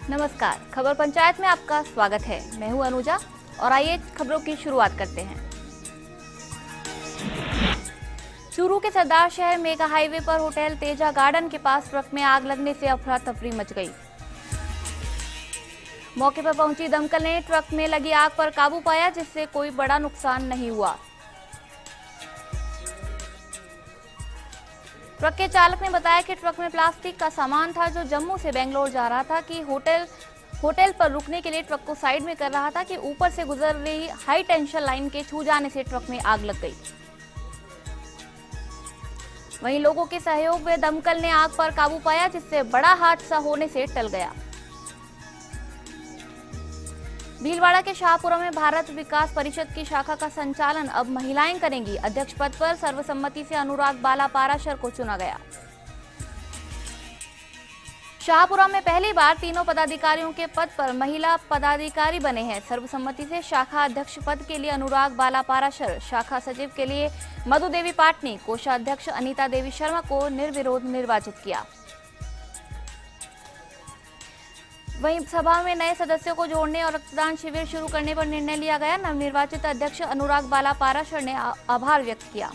नमस्कार, खबर पंचायत में आपका स्वागत है। मैं हूं अनुजा और आइए खबरों की शुरुआत करते हैं। चूरू के सरदार शहर मेगा हाईवे पर होटल तेजा गार्डन के पास ट्रक में आग लगने से अफरा तफरी मच गई। मौके पर पहुंची दमकल ने ट्रक में लगी आग पर काबू पाया, जिससे कोई बड़ा नुकसान नहीं हुआ। ट्रक के चालक ने बताया कि ट्रक में प्लास्टिक का सामान था जो जम्मू से बेंगलोर जा रहा था कि होटल पर रुकने के लिए ट्रक को साइड में कर रहा था कि ऊपर से गुजर रही हाई टेंशन लाइन के छू जाने से ट्रक में आग लग गई। वहीं लोगों के सहयोग में दमकल ने आग पर काबू पाया, जिससे बड़ा हादसा होने से टल गया। भीलवाड़ा के शाहपुरा में भारत विकास परिषद की शाखा का संचालन अब महिलाएं करेंगी। अध्यक्ष पद पर सर्वसम्मति से अनुराग बाला पाराशर को चुना गया। शाहपुरा में पहली बार तीनों पदाधिकारियों के पद पर महिला पदाधिकारी बने हैं। सर्वसम्मति से शाखा अध्यक्ष पद के लिए अनुराग बाला पाराशर, शाखा सचिव के लिए मधु देवी पाटनी, कोषाध्यक्ष अनीता देवी शर्मा को निर्विरोध निर्वाचित किया। वहीं सभा में नए सदस्यों को जोड़ने और रक्तदान शिविर शुरू करने पर निर्णय लिया गया। नवनिर्वाचित अध्यक्ष अनुराग बाला पाराशर ने आभार व्यक्त किया।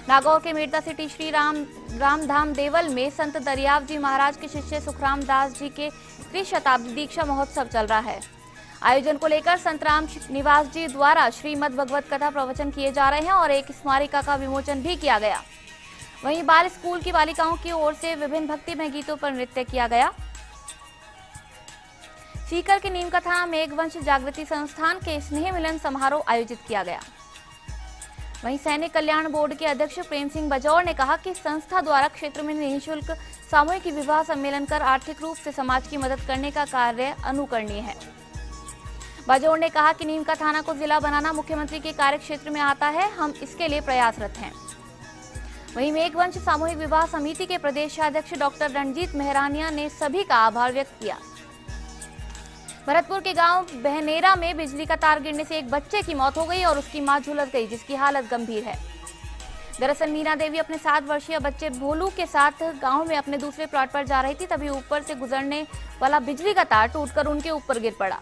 नागौर के मेड़ता सिटी श्री रामधाम देवल में संत दरियाव जी महाराज के शिष्य सुखराम दास जी के त्रिशताब्दी दीक्षा महोत्सव चल रहा है। आयोजन को लेकर संत राम निवास जी द्वारा श्रीमद् भगवत कथा प्रवचन किए जा रहे हैं और एक स्मारिका का विमोचन भी किया गया। वहीं बाल स्कूल की बालिकाओं की ओर से विभिन्न भक्तिमय गीतों पर नृत्य किया गया। सीकर के नीम का थाना मेघवंश जागृति संस्थान के स्नेह मिलन समारोह आयोजित किया गया। वहीं सैनिक कल्याण बोर्ड के अध्यक्ष प्रेम सिंह बजौर ने कहा कि संस्था द्वारा क्षेत्र में निःशुल्क सामूहिक विवाह सम्मेलन कर आर्थिक रूप से समाज की मदद करने का कार्य अनुकरणीय है। बजौर ने कहा कि नीम का थाना को जिला बनाना मुख्यमंत्री के कार्य क्षेत्र में आता है, हम इसके लिए प्रयासरत हैं। वहीं मेघवंश सामूहिक विवाह समिति के प्रदेशाध्यक्ष डॉक्टर रणजीत मेहरानिया ने सभी का आभार व्यक्त किया। भरतपुर के गांव बहनेरा में बिजली का तार गिरने से एक बच्चे की मौत हो गई और उसकी मां झुलस गई, जिसकी हालत गंभीर है। दरअसल मीना देवी अपने 7 वर्षीय बच्चे भोलू के साथ गांव में अपने दूसरे प्लॉट पर जा रही थी, तभी ऊपर से गुजरने वाला बिजली का तार टूटकर उनके ऊपर गिर पड़ा।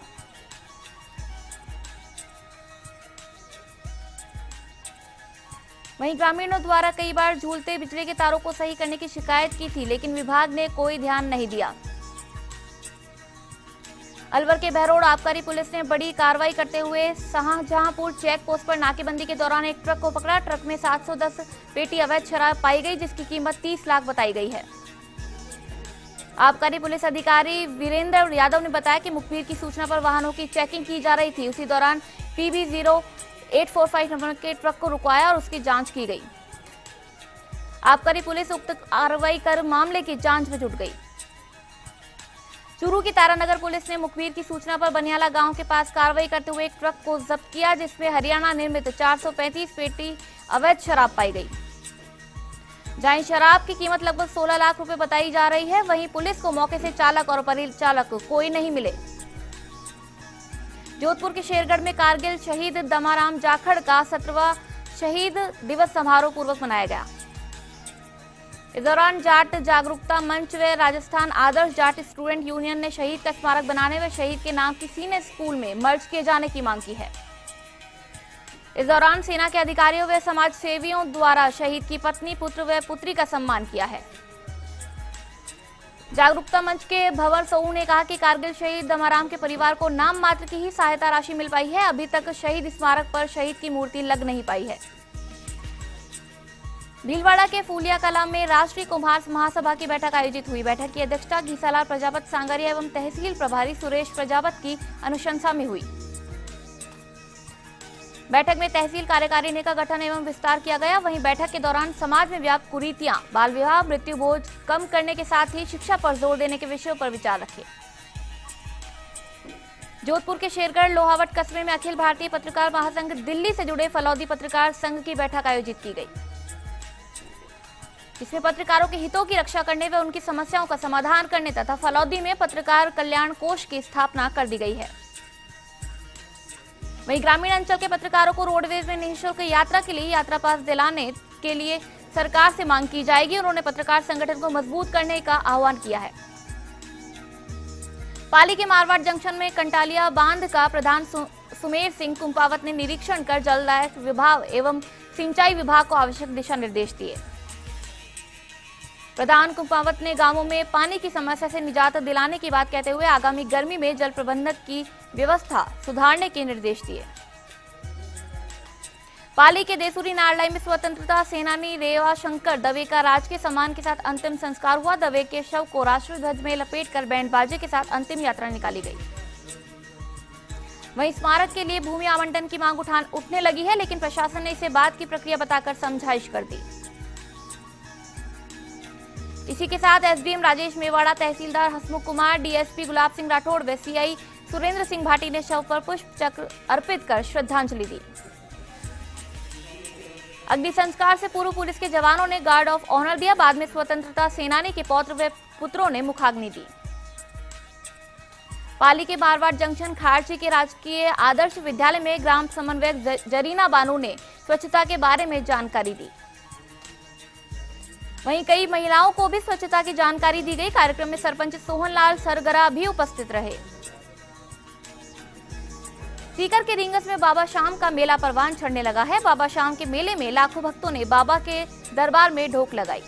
वहीं ग्रामीणों द्वारा कई बार झूलते बिजली के तारों को सही करने की शिकायत की थी, लेकिन विभाग ने कोई ध्यान नहीं दिया। अलवर के बहरोड आबकारी पुलिस ने बड़ी कार्रवाई करते हुए शाहजहांपुर चेक पोस्ट पर नाकेबंदी के दौरान एक ट्रक को पकड़ा। ट्रक में 710 पेटी अवैध शराब पाई गई, जिसकी कीमत 30 लाख बताई गई है। आबकारी पुलिस अधिकारी वीरेंद्र यादव ने बताया कि मुखबिर की सूचना पर वाहनों की चेकिंग की जा रही थी। उसी दौरान PB 0845 नंबर के ट्रक को रुकवाया और उसकी जांच की गई। आबकारी पुलिस उक्त कार्रवाई कर मामले की जांच में जुट गई। चूरू की तारानगर पुलिस ने मुखबिर की सूचना पर बनियाला गांव के पास कार्रवाई करते हुए एक ट्रक को जब्त किया, जिसमें हरियाणा निर्मित 435 पेटी अवैध शराब पाई गई। जहां शराब की कीमत लगभग 16 लाख रुपए बताई जा रही है, वहीं पुलिस को मौके से चालक और परिचालक कोई नहीं मिले। जोधपुर के शेरगढ़ में कारगिल शहीद दमाराम जाखड़ का 17वां शहीद दिवस समारोह पूर्वक मनाया गया। इस दौरान जाट जागरूकता मंच व राजस्थान आदर्श जाट स्टूडेंट यूनियन ने शहीद का स्मारक बनाने व शहीद के नाम की सीनियर स्कूल में मर्ज किए जाने की मांग की है। इस दौरान सेना के अधिकारियों व समाज सेवियों द्वारा शहीद की पत्नी, पुत्र व पुत्री का सम्मान किया है। जागरूकता मंच के भंवर सोऊ ने कहा कि कारगिल शहीद दमाराम के परिवार को नाम मात्र की ही सहायता राशि मिल पाई है। अभी तक शहीद स्मारक पर शहीद की मूर्ति लग नहीं पाई है। भीलवाड़ा के फूलिया कला में राष्ट्रीय कुम्हार महासभा की बैठक आयोजित हुई। बैठक की अध्यक्षता घीसालाल प्रजापति सांगरिया एवं तहसील प्रभारी सुरेश प्रजापति की अनुशंसा में हुई। बैठक में तहसील कार्यकारिणी का गठन एवं विस्तार किया गया। वहीं बैठक के दौरान समाज में व्याप्त कुरीतियां, बाल विवाह, मृत्यु बोझ कम करने के साथ ही शिक्षा पर जोर देने के विषयों पर विचार रखे। जोधपुर के शेरगढ़ लोहावट कस्बे में अखिल भारतीय पत्रकार महासंघ दिल्ली से जुड़े फलौदी पत्रकार संघ की बैठक आयोजित की गई। इसमें पत्रकारों के हितों की रक्षा करने व उनकी समस्याओं का समाधान करने तथा फलौदी में पत्रकार कल्याण कोष की स्थापना कर दी गई है। वहीं ग्रामीण अंचल के पत्रकारों को रोडवेज में निःशुल्क यात्रा के लिए यात्रा पास दिलाने के लिए सरकार से मांग की जाएगी। उन्होंने पत्रकार संगठन को मजबूत करने का आह्वान किया है। पाली के मारवाड़ जंक्शन में कंटालिया बांध का प्रधान सुमेर सिंह कुंपावत ने निरीक्षण कर जलदाय विभाग एवं सिंचाई विभाग को आवश्यक दिशा निर्देश दिए। प्रधान कुंपावत ने गांवों में पानी की समस्या से निजात दिलाने की बात कहते हुए आगामी गर्मी में जल प्रबंधन की व्यवस्था सुधारने के निर्देश दिए। पाली के देसूरी नारलाई में स्वतंत्रता सेनानी रेवा शंकर दवे का राजकीय सम्मान के साथ अंतिम संस्कार हुआ। दवे के शव को राष्ट्रीय ध्वज में लपेटकर बैंड बाजे के साथ अंतिम यात्रा निकाली गई। वहीं स्मारक के लिए भूमि आवंटन की मांग उठने लगी है, लेकिन प्रशासन ने इसे बाद की प्रक्रिया बताकर समझाइश कर दी। इसी के साथ एसडीएम राजेश मेवाड़ा, तहसीलदार हसमुख कुमार, डीएसपी गुलाब सिंह राठौड़ व सीआई सुरेंद्र सिंह भाटी ने शव पर पुष्प चक्र अर्पित कर श्रद्धांजलि दी। अग्नि संस्कार से पूर्व पुलिस के जवानों ने गार्ड ऑफ ऑनर दिया। बाद में स्वतंत्रता सेनानी के पौत्र व पुत्रों ने मुखाग्नि दी। पाली के मारवाड़ जंक्शन खारची के राजकीय आदर्श विद्यालय में ग्राम समन्वयक जरीना बानू ने स्वच्छता के बारे में जानकारी दी। वहीं कई महिलाओं को भी स्वच्छता की जानकारी दी गई। कार्यक्रम में सरपंच सोहनलाल सरगरा भी उपस्थित रहे। सीकर के रींगस में बाबा शाम का मेला परवान चढ़ने लगा है। बाबा शाम के मेले में लाखों भक्तों ने बाबा के दरबार में ढोक लगाई।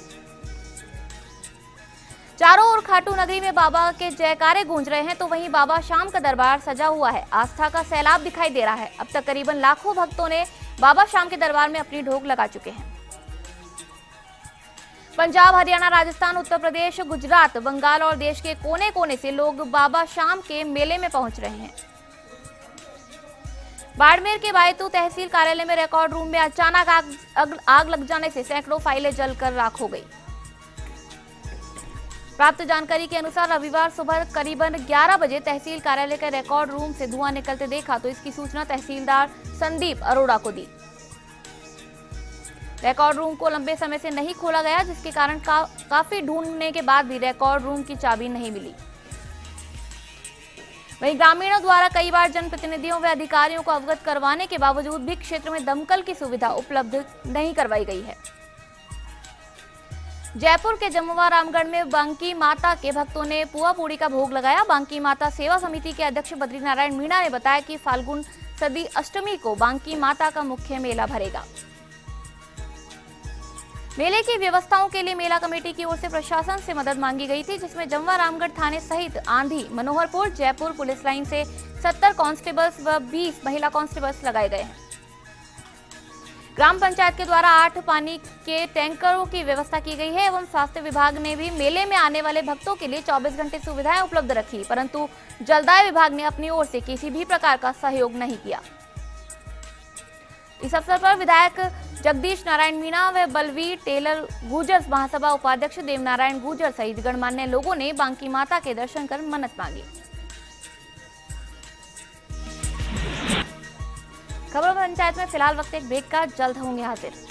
चारों ओर खाटू नगरी में बाबा के जयकारे गूंज रहे हैं, तो वहीं बाबा शाम का दरबार सजा हुआ है। आस्था का सैलाब दिखाई दे रहा है। अब तक करीबन लाखों भक्तों ने बाबा शाम के दरबार में अपनी ढोक लगा चुके हैं। पंजाब, हरियाणा, राजस्थान, उत्तर प्रदेश, गुजरात, बंगाल और देश के कोने कोने से लोग बाबा शाम के मेले में पहुंच रहे हैं। बाड़मेर के बायतू तहसील कार्यालय में रिकॉर्ड रूम में अचानक आग लग जाने से सैकड़ों फाइलें जलकर राख हो गई। प्राप्त जानकारी के अनुसार रविवार सुबह करीबन 11 बजे तहसील कार्यालय के रिकॉर्ड रूम से धुआं निकलते देखा तो इसकी सूचना तहसीलदार संदीप अरोड़ा को दी। रिकॉर्ड रूम को लंबे समय से नहीं खोला गया, जिसके कारण काफी ढूंढने के बाद भी रिकॉर्ड रूम की चाबी नहीं मिली। वहीं ग्रामीणों द्वारा कई बार जनप्रतिनिधियों व अधिकारियों को अवगत करवाने के बावजूद भी क्षेत्र में दमकल की सुविधा उपलब्ध नहीं करवाई गई है। जयपुर के जमुआ रामगढ़ में बांकी माता के भक्तों ने पुआ पूड़ी का भोग लगाया। बांकी माता सेवा समिति के अध्यक्ष बद्रीनारायण मीणा ने बताया कि फाल्गुन सदी अष्टमी को बांकी माता का मुख्य मेला भरेगा। मेले की व्यवस्थाओं के लिए मेला कमेटी की ओर से प्रशासन से मदद मांगी गई थी, जिसमें जमुआ रामगढ़ थाने सहित आंधी, मनोहरपुर, जयपुर पुलिस लाइन से 70 कांस्टेबल्स व 20 महिला कांस्टेबल्स लगाए गए हैं। ग्राम पंचायत के द्वारा 8 पानी के टैंकरों की व्यवस्था की गई है एवं स्वास्थ्य विभाग ने भी मेले में आने वाले भक्तों के लिए 24 घंटे सुविधाएं उपलब्ध रखी, परंतु जलदाय विभाग ने अपनी ओर से किसी भी प्रकार का सहयोग नहीं किया। इस अवसर पर विधायक जगदीश नारायण मीणा व बलवीर टेलर गुर्जर महासभा उपाध्यक्ष देवनारायण गुर्जर सहित गणमान्य लोगों ने बांकी माता के दर्शन कर मन्नत मांगी। खबर पंचायत में फिलहाल वक्त एक ब्रेक का, जल्द होंगे हाजिर।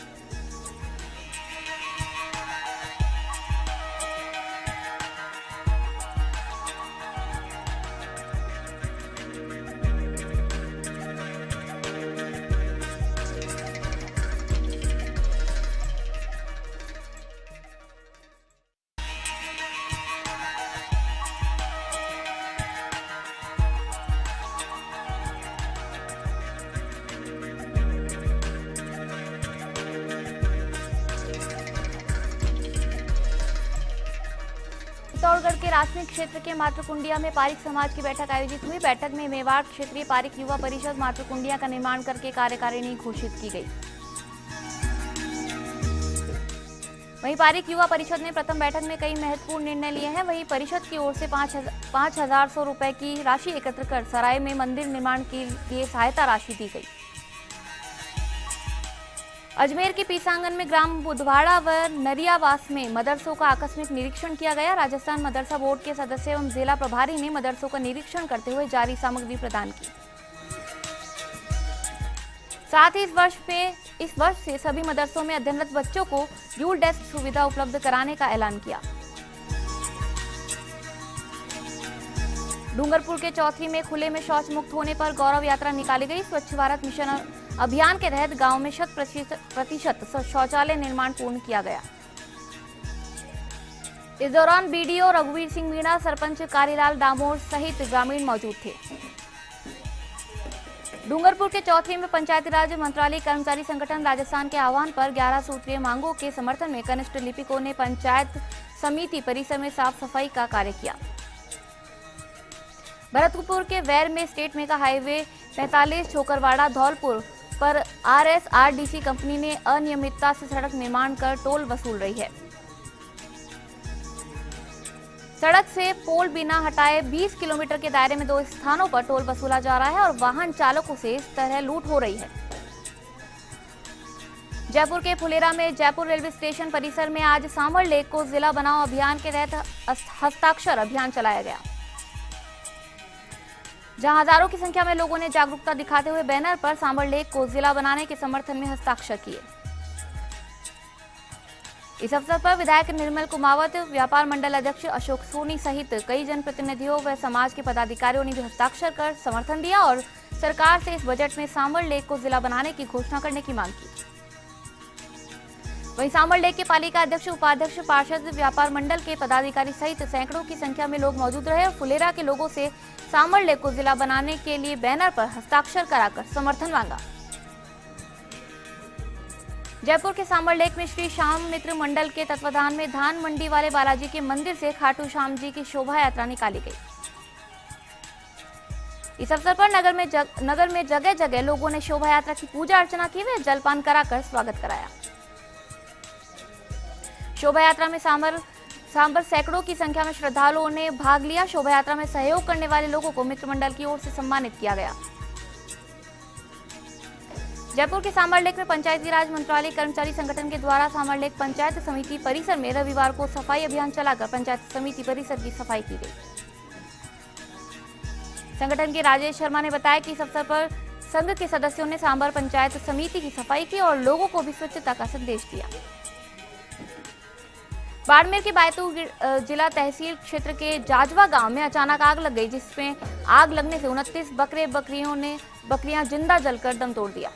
चित्तौड़गढ़ के राजनीतिक क्षेत्र के मातृकुंडिया में पारिक समाज की बैठक आयोजित हुई। बैठक में मेवाड़ क्षेत्रीय पारिक युवा परिषद मातृकुंडिया का निर्माण करके कार्यकारिणी घोषित की गई। वहीं पारिक युवा परिषद ने प्रथम बैठक में कई महत्वपूर्ण निर्णय लिए हैं। वहीं परिषद की ओर से 5,100 रुपए की राशि एकत्र कर सराय में मंदिर निर्माण के लिए सहायता राशि दी गई। अजमेर के पीसांगन में ग्राम बुधवाड़ा व नरियावास में मदरसों का आकस्मिक निरीक्षण किया गया। राजस्थान मदरसा बोर्ड के सदस्य एवं जिला प्रभारी ने मदरसों का निरीक्षण करते हुए जारी सामग्री प्रदान की। साथ ही इस वर्ष से सभी मदरसों में अध्ययनरत बच्चों को ड्यूल डेस्क सुविधा उपलब्ध कराने का ऐलान किया। डूंगरपुर के चौथी में खुले में शौच मुक्त होने पर गौरव यात्रा निकाली गई। स्वच्छ भारत मिशन अभियान के तहत गांव में 100% शौचालय निर्माण पूर्ण किया गया। इस दौरान बीडीओ रघुवीर सिंह मीणा, सरपंच कारीलाल डामोर सहित ग्रामीण मौजूद थे। डूंगरपुर के चौथी में पंचायती राज मंत्रालय कर्मचारी संगठन राजस्थान के आह्वान पर 11 सूत्रीय मांगों के समर्थन में कनिष्ठ लिपिकों ने पंचायत समिति परिसर में साफ सफाई का कार्य किया। भरतपुर के वैर में state mega highway 45 Chhokarwada Dholpur पर आरएसआरडीसी कंपनी ने अनियमितता से सड़क निर्माण कर टोल वसूल रही है। सड़क से पोल बिना हटाए 20 किलोमीटर के दायरे में 2 स्थानों पर टोल वसूला जा रहा है और वाहन चालकों से इस तरह लूट हो रही है। जयपुर के फुलेरा में जयपुर रेलवे स्टेशन परिसर में आज सांभर लेक को जिला बनाओ अभियान के तहत हस्ताक्षर अभियान चलाया गया, जहां हजारों की संख्या में लोगों ने जागरूकता दिखाते हुए बैनर पर सांभर लेक को जिला बनाने के समर्थन में हस्ताक्षर किए। इस अवसर पर विधायक निर्मल कुमावत, व्यापार मंडल अध्यक्ष अशोक सोनी सहित कई जनप्रतिनिधियों व समाज के पदाधिकारियों ने भी हस्ताक्षर कर समर्थन दिया और सरकार से इस बजट में सांभर लेक को जिला बनाने की घोषणा करने की मांग की। वहीं सांभर लेक के पालिका अध्यक्ष, उपाध्यक्ष, पार्षद, व्यापार मंडल के पदाधिकारी सहित सैकड़ों की संख्या में लोग मौजूद रहे और फुलेरा के लोगों से सांभर लेक को जिला बनाने के लिए बैनर पर हस्ताक्षर कराकर समर्थन मांगा। जयपुर के सांभर लेक में श्री श्याम मित्र मंडल के तत्वाधान में धान मंडी वाले बालाजी के मंदिर से खाटू श्याम जी की शोभा यात्रा निकाली गई। इस अवसर पर नगर में जगह जगह लोगों ने शोभा यात्रा की पूजा अर्चना की व जलपान कराकर स्वागत कराया। शोभा यात्रा में सांभर सैकड़ों की संख्या में श्रद्धालुओं ने भाग लिया। शोभा यात्रा में सहयोग करने वाले लोगों को मित्र मंडल की ओर से सम्मानित किया गया। जयपुर के सांभर लेक में पंचायती राज मंत्रालय कर्मचारी संगठन के द्वारा सांभर लेक पंचायत समिति परिसर में रविवार को सफाई अभियान चलाकर पंचायत समिति परिसर की सफाई की गई। संगठन के राजेश शर्मा ने बताया कि इस अवसर पर संघ के सदस्यों ने सांभर पंचायत समिति की सफाई की और लोगों को भी स्वच्छता का संदेश दिया। बाड़मेर के बायतू जिला तहसील क्षेत्र के जाजवा गांव में अचानक आग लग गई, जिसमें आग लगने से 29 बकरियां जिंदा जलकर दम तोड़ दिया।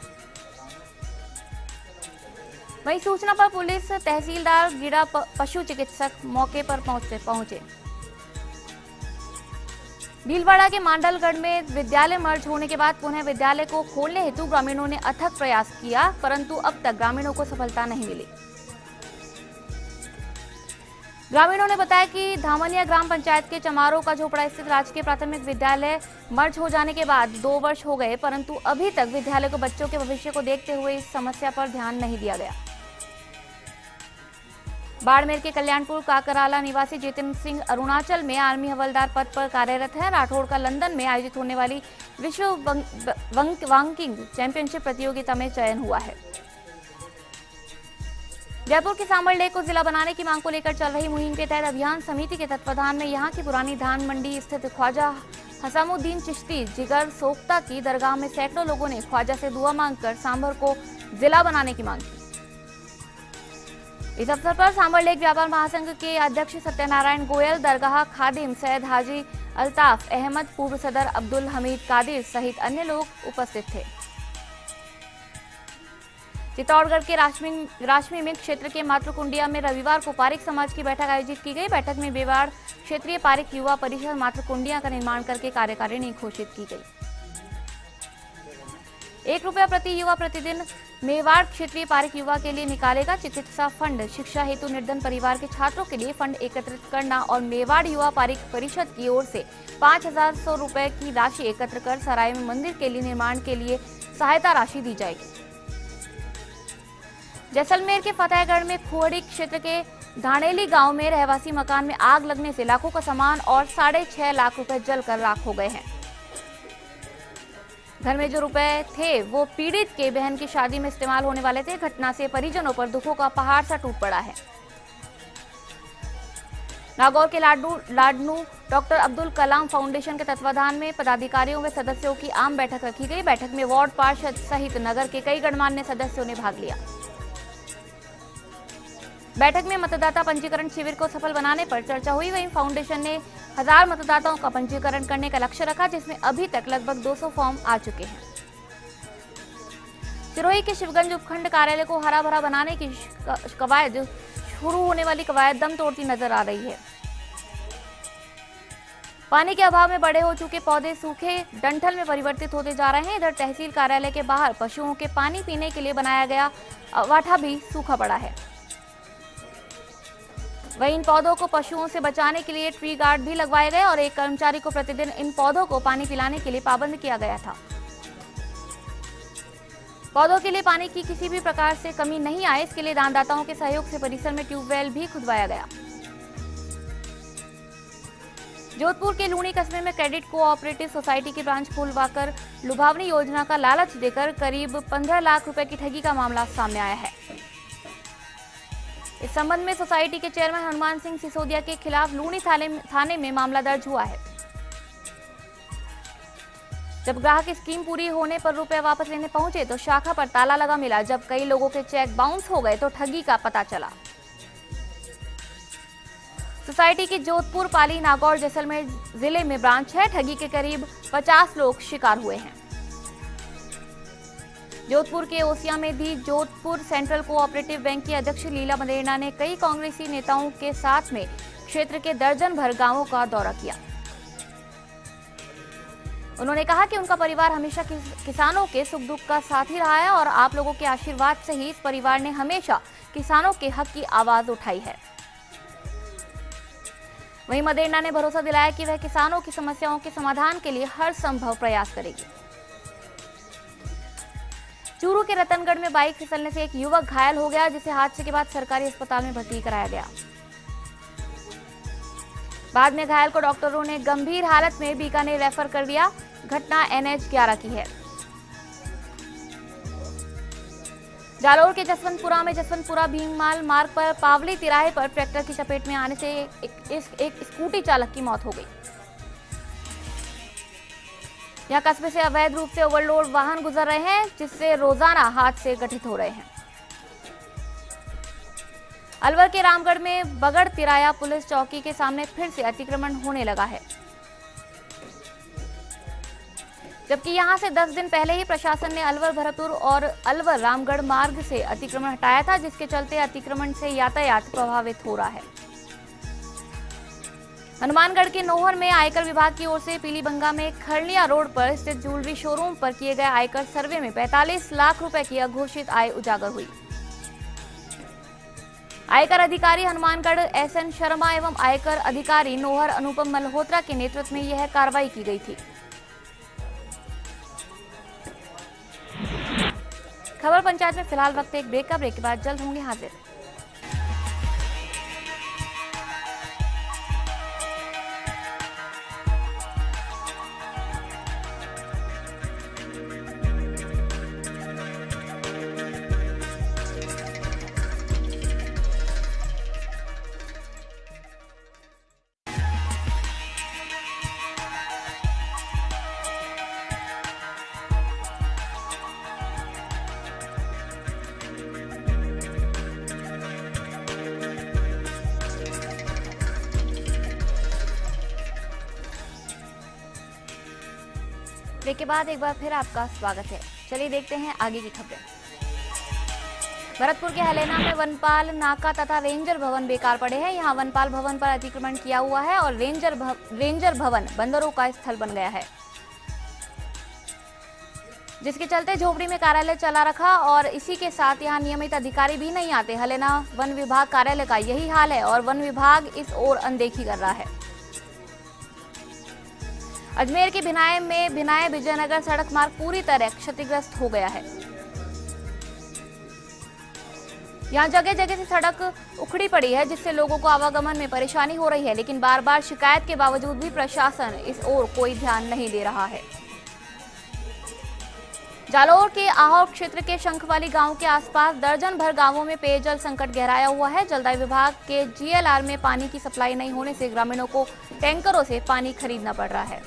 वहीं सूचना पर पुलिस, तहसीलदार, गिरा पशु चिकित्सक मौके पर पहुंचे। भीलवाड़ा के मांडलगढ़ में विद्यालय मर्ज होने के बाद पुनः विद्यालय को खोलने हेतु ग्रामीणों ने अथक प्रयास किया, परंतु अब तक ग्रामीणों को सफलता नहीं मिली। ग्रामीणों ने बताया कि धामनिया ग्राम पंचायत के चमारों का झोपड़ा स्थित राजकीय प्राथमिक विद्यालय मर्ज हो जाने के बाद 2 वर्ष हो गए, परंतु अभी तक विद्यालय को बच्चों के भविष्य को देखते हुए इस समस्या पर ध्यान नहीं दिया गया। बाड़मेर के कल्याणपुर काकराला निवासी जितेंद्र सिंह अरुणाचल में आर्मी हवलदार पद पर कार्यरत है। राठौड़ का लंदन में आयोजित होने वाली विश्व वांकिंग चैंपियनशिप प्रतियोगिता में चयन हुआ है। जयपुर के सांभर लेक को जिला बनाने की मांग को लेकर चल रही मुहिम के तहत अभियान समिति के तत्वाधान में यहां की पुरानी धान मंडी स्थित ख्वाजा हसामुद्दीन चिश्ती जिगर सोख्ता की दरगाह में सैकड़ों लोगों ने ख्वाजा से दुआ मांगकर सांभर को जिला बनाने की मांग की। इस अवसर पर सांभर लेक व्यापार महासंघ के अध्यक्ष सत्यनारायण गोयल, दरगाह खादिम सैयद हाजी अल्ताफ अहमद, पूर्व सदर अब्दुल हमीद कादिर सहित अन्य लोग उपस्थित थे। चित्तौड़गढ़ के राशमी मिग क्षेत्र के मातृकुंडिया में रविवार को पारिक समाज की बैठक आयोजित की गई। बैठक में मेवाड़ क्षेत्रीय पारिक युवा परिषद मातृकुंडिया का निर्माण करके कार्यकारिणी घोषित की गई। 1 रुपया प्रति युवा प्रतिदिन मेवाड़ क्षेत्रीय पारिक युवा के लिए निकालेगा। चिकित्सा फंड, शिक्षा हेतु निर्धन परिवार के छात्रों के लिए फंड एकत्रित करना और मेवाड़ युवा पारिक परिषद की ओर से 5,100 रुपए की राशि एकत्र कर सराय में मंदिर के लिए निर्माण के लिए सहायता राशि दी जाएगी। जैसलमेर के फतेहगढ़ में खुहड़ी क्षेत्र के धानेली गांव में रहवासी मकान में आग लगने से लाखों का सामान और 6.5 लाख रुपए जलकर राख हो गए हैं। घर में जो रुपए थे वो पीड़ित के बहन की शादी में इस्तेमाल होने वाले थे। घटना से परिजनों पर दुखों का पहाड़ सा टूट पड़ा है। नागौर के लाडनू डॉक्टर अब्दुल कलाम फाउंडेशन के तत्वाधान में पदाधिकारियों व सदस्यों की आम बैठक रखी गई। बैठक में वार्ड पार्षद सहित नगर के कई गणमान्य सदस्यों ने भाग लिया। बैठक में मतदाता पंजीकरण शिविर को सफल बनाने पर चर्चा हुई। वहीं फाउंडेशन ने 1000 मतदाताओं का पंजीकरण करने का लक्ष्य रखा, जिसमें अभी तक लगभग 200 फॉर्म आ चुके हैं। सिरोही के शिवगंज उपखंड कार्यालय को हरा भरा बनाने की कवायद शुरू होने वाली कवायद दम तोड़ती नजर आ रही है। पानी के अभाव में बड़े हो चुके पौधे सूखे डंठल में परिवर्तित होते जा रहे हैं। इधर तहसील कार्यालय के बाहर पशुओं के पानी पीने के लिए बनाया गया अवाठा भी सूखा पड़ा है। वहीं इन पौधों को पशुओं से बचाने के लिए ट्री गार्ड भी लगवाए गए और एक कर्मचारी को प्रतिदिन इन पौधों को पानी पिलाने के लिए पाबंद किया गया था। पौधों के लिए पानी की किसी भी प्रकार से कमी नहीं आए, इसके लिए दानदाताओं के सहयोग से परिसर में ट्यूबवेल भी खुदवाया गया। जोधपुर के लूणी कस्बे में क्रेडिट कोऑपरेटिव सोसाइटी की ब्रांच खुलवाकर लुभावनी योजना का लालच देकर करीब 15 लाख रुपए की ठगी का मामला सामने आया है। इस संबंध में सोसाइटी के चेयरमैन हनुमान सिंह सिसोदिया के खिलाफ लूणी थाने में मामला दर्ज हुआ है। जब ग्राहक की स्कीम पूरी होने पर रुपए वापस लेने पहुंचे तो शाखा पर ताला लगा मिला। जब कई लोगों के चेक बाउंस हो गए तो ठगी का पता चला। सोसाइटी की जोधपुर, पाली, नागौर, जैसलमेर जिले में ब्रांच है। ठगी के करीब 50 लोग शिकार हुए हैं। जोधपुर के ओसिया में भी जोधपुर सेंट्रल कोऑपरेटिव बैंक की अध्यक्ष लीला मदेरणा ने कई कांग्रेसी नेताओं के साथ में क्षेत्र के दर्जन भर गांवों का दौरा किया। उन्होंने कहा कि उनका परिवार हमेशा किसानों के सुख दुख का साथी रहा है और आप लोगों के आशीर्वाद से ही इस परिवार ने हमेशा किसानों के हक की आवाज उठाई है। वहीं मदेरणा ने भरोसा दिलाया कि वह किसानों की समस्याओं के समाधान के लिए हर संभव प्रयास करेगी। चूरू के रतनगढ़ में बाइक फिसलने से एक युवक घायल हो गया, जिसे हादसे के बाद सरकारी अस्पताल में भर्ती कराया गया। बाद में घायल को डॉक्टरों ने गंभीर हालत में बीकानेर रेफर कर दिया। घटना NH 11 की है। जालोर के जसवंतपुरा में जसवंतपुरा भीममाल मार्ग पर पावली तिराहे पर ट्रैक्टर की चपेट में आने से एक स्कूटी चालक की मौत हो गई। यहां कस्बे से अवैध रूप से ओवरलोड वाहन गुजर रहे हैं, जिससे रोजाना हादसे घटित हो रहे हैं। अलवर के रामगढ़ में बगड़ तिराया पुलिस चौकी के सामने फिर से अतिक्रमण होने लगा है, जबकि यहां से 10 दिन पहले ही प्रशासन ने अलवर भरतपुर और अलवर रामगढ़ मार्ग से अतिक्रमण हटाया था, जिसके चलते अतिक्रमण से यातायात प्रभावित हो रहा है। हनुमानगढ़ के नोहर में आयकर विभाग की ओर से पीलीबंगा में खरलिया रोड पर स्थित ज्वेलरी शोरूम पर किए गए आयकर सर्वे में 45 लाख रुपए की अघोषित आय उजागर हुई। आयकर अधिकारी हनुमानगढ़ SN शर्मा एवं आयकर अधिकारी नोहर अनुपम मल्होत्रा के नेतृत्व में यह कार्रवाई की गई थी। खबर पंचायत में फिलहाल वक्त एक ब्रेक का। ब्रेक के बाद जल्द होंगे हाजिर। ब्रेक के बाद एक बार फिर आपका स्वागत है। चलिए देखते हैं आगे की खबरें। भरतपुर के हलेना में वनपाल नाका तथा रेंजर भवन बेकार पड़े हैं। यहां वनपाल भवन पर अतिक्रमण किया हुआ है और रेंजर भवन बंदरों का स्थल बन गया है, जिसके चलते झोपड़ी में कार्यालय चला रखा और इसी के साथ यहां नियमित अधिकारी भी नहीं आते। हलेना वन विभाग कार्यालय का यही हाल है और वन विभाग इस ओर अनदेखी कर रहा है। अजमेर के भिनाय में भिनाय विजयनगर सड़क मार्ग पूरी तरह क्षतिग्रस्त हो गया है। यहां जगह जगह से सड़क उखड़ी पड़ी है, जिससे लोगों को आवागमन में परेशानी हो रही है, लेकिन बार बार शिकायत के बावजूद भी प्रशासन इस ओर कोई ध्यान नहीं दे रहा है। जालोर के आहोर क्षेत्र के शंखवाली गांव के आसपास दर्जन भर गांवों में पेयजल संकट गहराया हुआ है। जलदाय विभाग के GLR में पानी की सप्लाई नहीं होने से ग्रामीणों को टैंकरों से पानी खरीदना पड़ रहा है।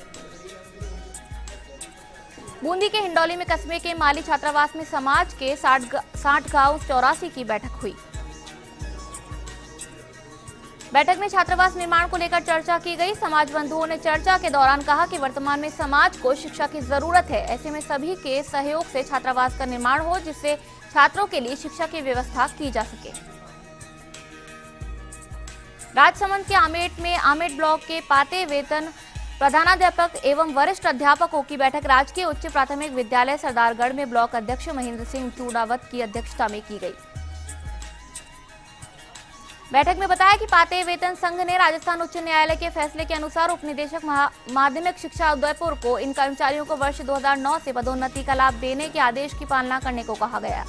बूंदी के हिंडौली में कस्बे के माली छात्रावास में समाज के 60 गांव 84 की बैठक हुई। बैठक में छात्रावास निर्माण को लेकर चर्चा की गई। समाज बंधुओं ने चर्चा के दौरान कहा कि वर्तमान में समाज को शिक्षा की जरूरत है। ऐसे में सभी के सहयोग से छात्रावास का निर्माण हो, जिससे छात्रों के लिए शिक्षा की व्यवस्था की जा सके। राजसमंद के आमेट में आमेट ब्लॉक के पाते वेतन प्रधानाध्यापक एवं वरिष्ठ अध्यापकों की बैठक राजकीय उच्च प्राथमिक विद्यालय सरदारगढ़ में ब्लॉक अध्यक्ष महेंद्र सिंह चूड़ावत की अध्यक्षता में की गई। बैठक में बताया कि पाते वेतन संघ ने राजस्थान उच्च न्यायालय के फैसले के अनुसार उपनिदेशक माध्यमिक शिक्षा उदयपुर को इन कर्मचारियों को वर्ष 2009 से पदोन्नति का लाभ देने के आदेश की पालना करने को कहा गया।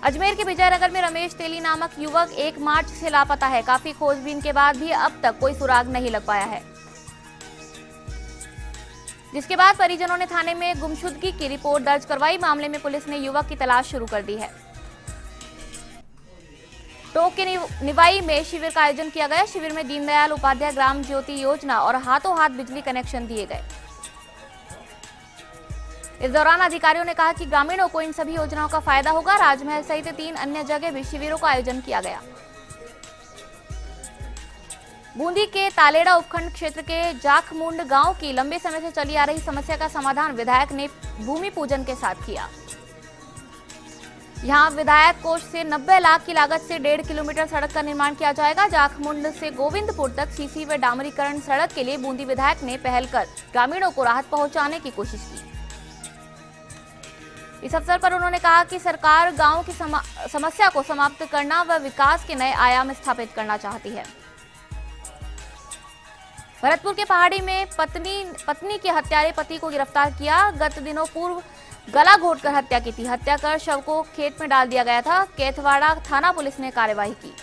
अजमेर के विजयनगर में रमेश तेली नामक युवक 1 मार्च से लापता है। काफी खोजबीन के बाद भी अब तक कोई सुराग नहीं लग पाया है, जिसके बाद परिजनों ने थाने में गुमशुदगी की रिपोर्ट दर्ज करवाई। मामले में पुलिस ने युवक की तलाश शुरू कर दी है। टोंक के निवाई में शिविर का आयोजन किया गया। शिविर में दीनदयाल उपाध्याय ग्राम ज्योति योजना और हाथों हाथ बिजली कनेक्शन दिए गए। इस दौरान अधिकारियों ने कहा कि ग्रामीणों को इन सभी योजनाओं का फायदा होगा। राजमहल सहित 3 अन्य जगह भी शिविरों का आयोजन किया गया। बूंदी के तालेड़ा उपखंड क्षेत्र के जाखमुंड गांव की लंबे समय से चली आ रही समस्या का समाधान विधायक ने भूमि पूजन के साथ किया। यहां विधायक कोष से 90 लाख की लागत से 1.5 किलोमीटर सड़क का निर्माण किया जाएगा। जाखमुंड से गोविंदपुर तक सीसी व डामरीकरण सड़क के लिए बूंदी विधायक ने पहल कर ग्रामीणों को राहत पहुंचाने की कोशिश की। इस अवसर पर उन्होंने कहा कि सरकार गांव की समस्या को समाप्त करना व विकास के नए आयाम स्थापित करना चाहती है। भरतपुर के पहाड़ी में पत्नी के हत्यारे पति को गिरफ्तार किया। गत दिनों पूर्व गला घोटकर हत्या की थी। हत्या कर शव को खेत में डाल दिया गया था। कैथवाड़ा थाना पुलिस ने कार्यवाही की।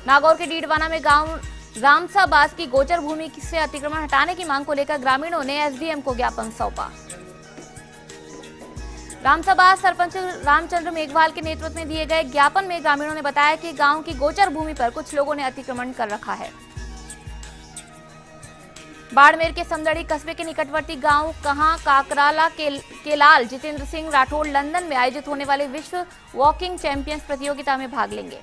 नागौर के डीडवाना में गांव रामसाबास की गोचर भूमि से अतिक्रमण हटाने की मांग को लेकर ग्रामीणों ने एसडीएम को ज्ञापन सौंपा। रामसाबास सरपंच रामचंद्र मेघवाल के नेतृत्व में दिए गए ज्ञापन में ग्रामीणों ने बताया कि गांव की गोचर भूमि पर कुछ लोगों ने अतिक्रमण कर रखा है। बाड़मेर के समदड़ी कस्बे के निकटवर्ती गांव कहां काकराला के लाल जितेंद्र सिंह राठौड़ लंदन में आयोजित होने वाले विश्व वॉकिंग चैंपियंस प्रतियोगिता में भाग लेंगे।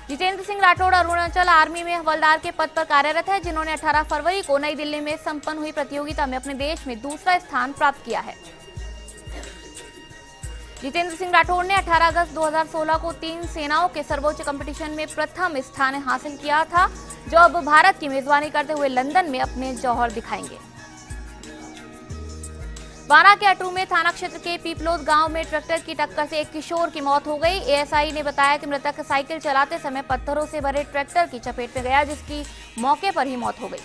जितेंद्र सिंह राठौड़ अरुणाचल आर्मी में हवलदार के पद पर कार्यरत है, जिन्होंने 18 फरवरी को नई दिल्ली में संपन्न हुई प्रतियोगिता में अपने देश में दूसरा स्थान प्राप्त किया है। जितेंद्र सिंह राठौड़ ने 18 अगस्त 2016 को 3 सेनाओं के सर्वोच्च कंपटीशन में प्रथम स्थान हासिल किया था, जो अब भारत की मेजबानी करते हुए लंदन में अपने जौहर दिखाएंगे। बारा के अटरू थाना क्षेत्र के पीपलोद गांव में ट्रैक्टर की टक्कर से एक किशोर की मौत हो गई। एएसआई ने बताया कि मृतक साइकिल चलाते समय पत्थरों से भरे ट्रैक्टर की चपेट में गया, जिसकी मौके पर ही मौत हो गई।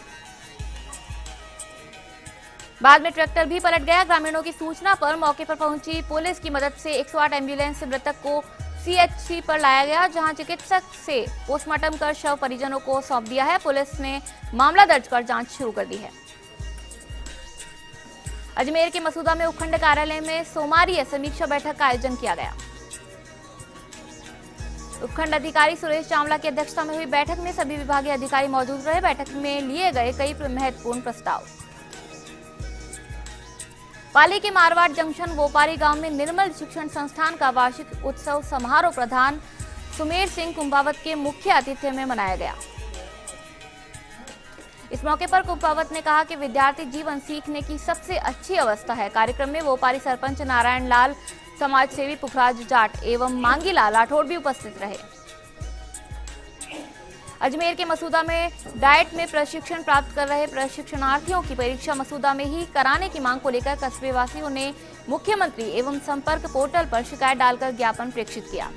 बाद में ट्रैक्टर भी पलट गया। ग्रामीणों की सूचना पर मौके पर पहुंची पुलिस की मदद से 108 एम्बुलेंस से मृतक को सीएचसी पर लाया गया, जहां चिकित्सक से पोस्टमार्टम कर शव परिजनों को सौंप दिया है। पुलिस ने मामला दर्ज कर जांच शुरू कर दी है। अजमेर के मसूदा में उपखंड कार्यालय में सोमवारी समीक्षा बैठक का आयोजन किया गया। उपखंड अधिकारी सुरेश चावला की अध्यक्षता में हुई बैठक में सभी विभागीय अधिकारी मौजूद रहे। बैठक में लिए गए कई महत्वपूर्ण प्रस्ताव। पाली के मारवाड़ जंक्शन गोपारी गांव में निर्मल शिक्षण संस्थान का वार्षिक उत्सव समारोह प्रधान सुमेर सिंह कुंभावत के मुख्य आतिथ्य में मनाया गया। इस मौके पर कुंभावत ने कहा कि विद्यार्थी जीवन सीखने की सबसे अच्छी अवस्था है। कार्यक्रम में व्यापारी सरपंच नारायण लाल, समाज सेवी पुखराज जाट एवं मांगीलाल राठौड़ भी उपस्थित रहे। अजमेर के मसूदा में डाइट में प्रशिक्षण प्राप्त कर रहे प्रशिक्षणार्थियों की परीक्षा मसूदा में ही कराने की मांग को लेकर कस्बे वासियों ने मुख्यमंत्री एवं संपर्क पोर्टल पर शिकायत डालकर ज्ञापन प्रेषित किया।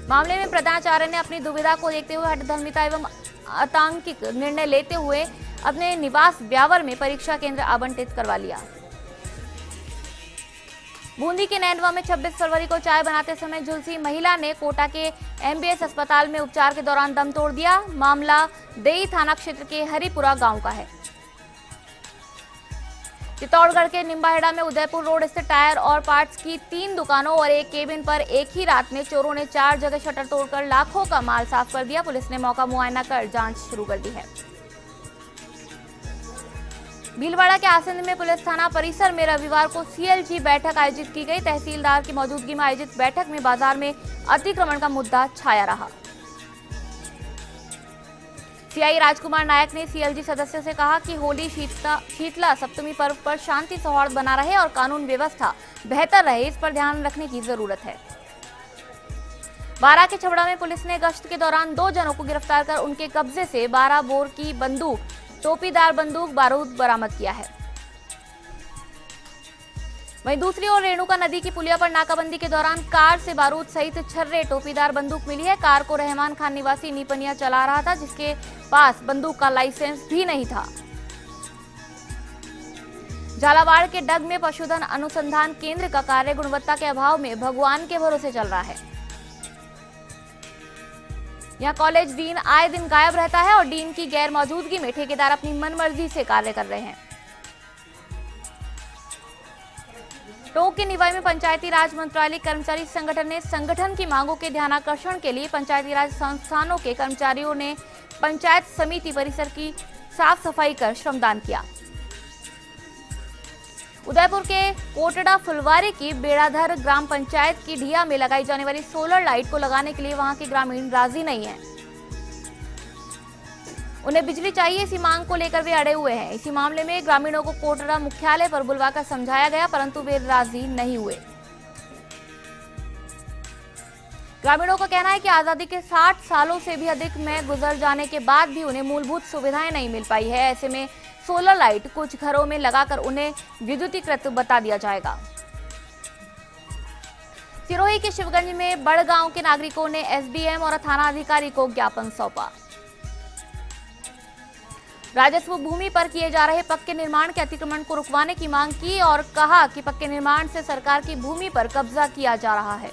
मामले में प्रधानाचार्य ने अपनी दुविधा को देखते हुए हठधर्मिता एवं आतंकिक निर्णय लेते हुए अपने निवास ब्यावर में परीक्षा केंद्र आवंटित करवा लिया। बूंदी के नैनवा में 26 फरवरी को चाय बनाते समय झुलसी महिला ने कोटा के एमबीएस अस्पताल में उपचार के दौरान दम तोड़ दिया। मामला देई थाना क्षेत्र के हरिपुरा गांव का है। चित्तौड़गढ़ के निम्बाहेड़ा में उदयपुर रोड स्थित टायर और पार्ट्स की 3 दुकानों और एक केबिन पर एक ही रात में चोरों ने 4 जगह शटर तोड़कर लाखों का माल साफ कर दिया। पुलिस ने मौका मुआयना कर जांच शुरू कर दी है। भीलवाड़ा के आसंद में पुलिस थाना परिसर में रविवार को सीएलजी बैठक आयोजित की गई। तहसीलदार की मौजूदगी में आयोजित बैठक में बाजार में अतिक्रमण का मुद्दा छाया रहा। सीआई राजकुमार नायक ने सीएलजी सदस्यों से कहा कि होली शीतला सप्तमी पर्व पर शांति सौहार्द बना रहे और कानून व्यवस्था बेहतर रहे, इस पर ध्यान रखने की जरूरत है। बारां के छबड़ा में पुलिस ने गश्त के दौरान 2 जनों को गिरफ्तार कर उनके कब्जे से 12 बोर की बंदूक, टोपीदार बंदूक, बारूद बरामद किया है। वहीं दूसरी ओर रेणुका नदी की पुलिया पर नाकाबंदी के दौरान कार से बारूद सहित छर्रे, टोपीदार बंदूक मिली है। कार को रहमान खान निवासी नीपनिया चला रहा था, जिसके पास बंदूक का लाइसेंस भी नहीं था। झालावाड़ के डग में पशुधन अनुसंधान केंद्र का कार्य गुणवत्ता के अभाव में भगवान के भरोसे चल रहा है। यहाँ कॉलेज डीन आए दिन गायब रहता है और डीन की गैर मौजूदगी में ठेकेदार अपनी मनमर्जी से कार्य कर रहे हैं। टोंक के निवाई में पंचायती राज मंत्रालय कर्मचारी संगठन ने संगठन की मांगों के ध्यानाकर्षण के लिए पंचायती राज संस्थानों के कर्मचारियों ने पंचायत समिति परिसर की साफ सफाई कर श्रमदान किया। उदयपुर के कोटड़ा फुलवारी की बेड़ाधर ग्राम पंचायत की ढिया में लगाई जाने वाली सोलर लाइट को लगाने के लिए वहां के ग्रामीण राजी नहीं हैं। उन्हें बिजली चाहिए, इसी मांग को लेकर वे अड़े हुए हैं। इसी मामले में ग्रामीणों को कोटड़ा मुख्यालय पर बुलवाकर समझाया गया, परंतु वे राजी नहीं हुए। ग्रामीणों का कहना है कि आजादी के 60 सालों से भी अधिक में गुजर जाने के बाद भी उन्हें मूलभूत सुविधाएं नहीं मिल पाई है। ऐसे में सोलर लाइट कुछ घरों में लगाकर उन्हें विद्युतीकृत बता दिया जाएगा। सिरोही के शिवगंज में बड़गांव के नागरिकों ने एसडीएम और थाना अधिकारी को ज्ञापन सौंपा। राजस्व भूमि पर किए जा रहे पक्के निर्माण के अतिक्रमण को रुकवाने की मांग की और कहा कि पक्के निर्माण से सरकार की भूमि पर कब्जा किया जा रहा है।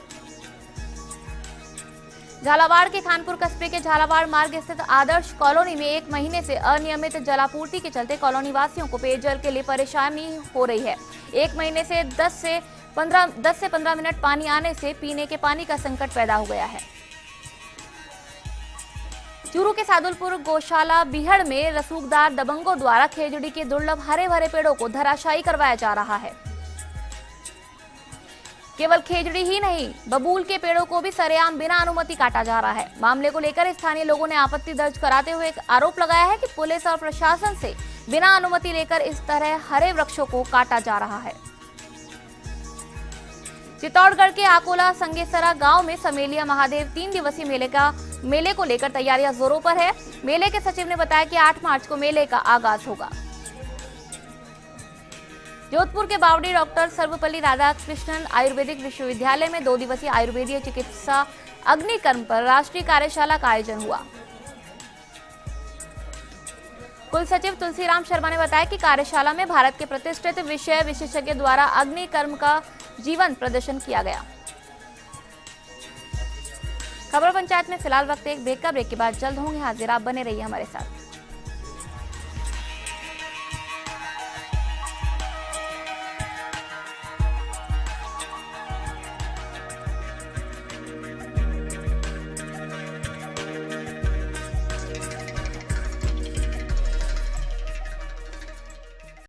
झालावाड़ के खानपुर कस्बे के झालावाड़ मार्ग स्थित आदर्श कॉलोनी में 1 महीने से अनियमित जलापूर्ति के चलते कॉलोनी वासियों को पेयजल के लिए परेशानी हो रही है। 1 महीने से 10 से 15 मिनट पानी आने से पीने के पानी का संकट पैदा हो गया है। चूरू के सादुलपुर गौशाला बिहड़ में रसूखदार दबंगों द्वारा खेजड़ी के दुर्लभ हरे भरे पेड़ों को धराशायी करवाया जा रहा है। केवल खेजड़ी ही नहीं, बबूल के पेड़ों को भी सरेआम बिना अनुमति काटा जा रहा है। मामले को लेकर स्थानीय लोगों ने आपत्ति दर्ज कराते हुए एक आरोप लगाया है कि पुलिस और प्रशासन से बिना अनुमति लेकर इस तरह हरे वृक्षों को काटा जा रहा है। चित्तौड़गढ़ के आकोला संगेसरा गांव में समेलिया महादेव 3 दिवसीय मेले को लेकर तैयारियां जोरों पर है। मेले के सचिव ने बताया कि 8 मार्च को मेले का आगाज होगा। जोधपुर के बावड़ी डॉक्टर सर्वपल्ली राधाकृष्णन आयुर्वेदिक विश्वविद्यालय में 2 दिवसीय आयुर्वेदीय चिकित्सा अग्निकर्म पर राष्ट्रीय कार्यशाला का आयोजन हुआ। कुल सचिव तुलसीराम शर्मा ने बताया कि कार्यशाला में भारत के प्रतिष्ठित विषय विशेषज्ञ द्वारा अग्निकर्म का जीवन प्रदर्शन किया गया। खबर पंचायत में फिलहाल वक्त एक ब्रेक के बाद जल्द होंगे हाजिर, आप बने रहिए हमारे साथ।